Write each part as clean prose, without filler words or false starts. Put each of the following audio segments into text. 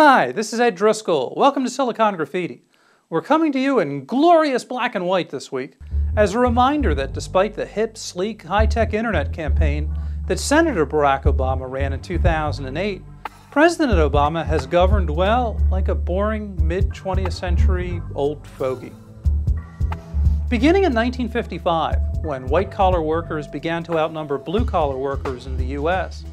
Hi, this is Ed Driscoll. Welcome to Silicon Graffiti. We're coming to you in glorious black and white this week as a reminder that despite the hip, sleek, high-tech internet campaign that Senator Barack Obama ran in 2008, President Obama has governed, well, like a boring mid-20th century old fogey. Beginning in 1955, when white-collar workers began to outnumber blue-collar workers in the U.S.,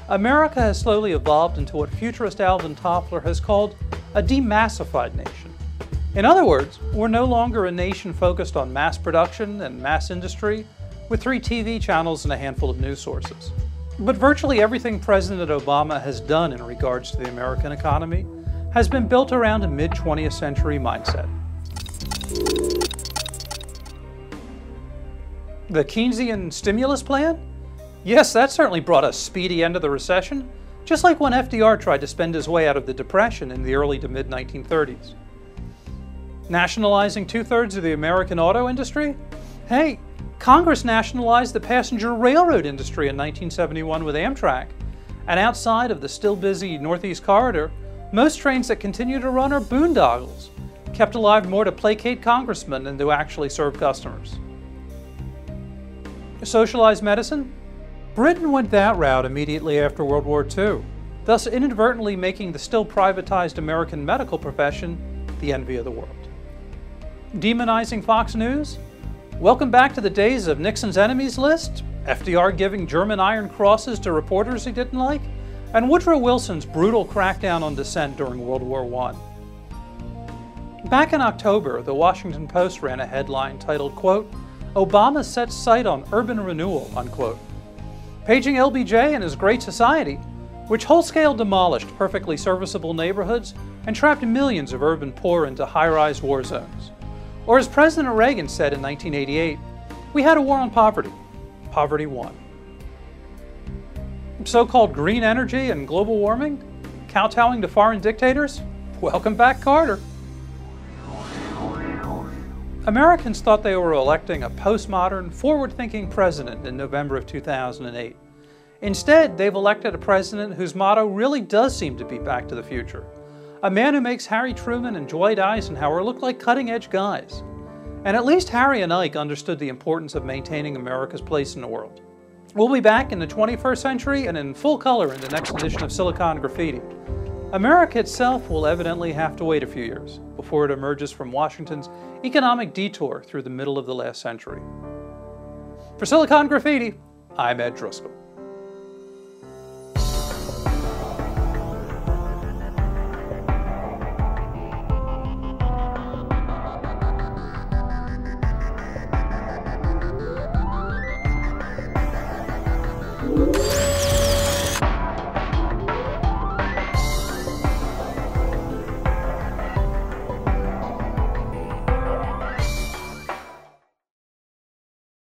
America has slowly evolved into what futurist Alvin Toffler has called a demassified nation. In other words, we're no longer a nation focused on mass production and mass industry with 3 TV channels and a handful of news sources. But virtually everything President Obama has done in regards to the American economy has been built around a mid-20th century mindset. The Keynesian stimulus plan? Yes, that certainly brought a speedy end to the recession, just like when FDR tried to spend his way out of the Depression in the early to mid-1930s. Nationalizing 2/3 of the American auto industry? Hey, Congress nationalized the passenger railroad industry in 1971 with Amtrak, and outside of the still busy Northeast Corridor, most trains that continue to run are boondoggles, kept alive more to placate congressmen than to actually serve customers. Socialized medicine? Britain went that route immediately after World War II, thus inadvertently making the still privatized American medical profession the envy of the world. Demonizing Fox News? Welcome back to the days of Nixon's enemies list, FDR giving German Iron Crosses to reporters he didn't like, and Woodrow Wilson's brutal crackdown on dissent during World War I. Back in October, the Washington Post ran a headline titled, quote, "Obama sets sight on urban renewal," unquote, paging LBJ and his Great Society, which whole-scale demolished perfectly serviceable neighborhoods and trapped millions of urban poor into high-rise war zones. Or as President Reagan said in 1988, we had a war on poverty. Poverty won. So-called green energy and global warming? Kowtowing to foreign dictators? Welcome back, Carter. Americans thought they were electing a postmodern, forward-thinking president in November of 2008. Instead, they've elected a president whose motto really does seem to be back to the future. A man who makes Harry Truman and Dwight Eisenhower look like cutting-edge guys. And at least Harry and Ike understood the importance of maintaining America's place in the world. We'll be back in the 21st century and in full color in the next edition of Silicon Graffiti. America itself will evidently have to wait a few years before it emerges from Washington's economic detour through the middle of the last century. For Silicon Graffiti, I'm Ed Driscoll.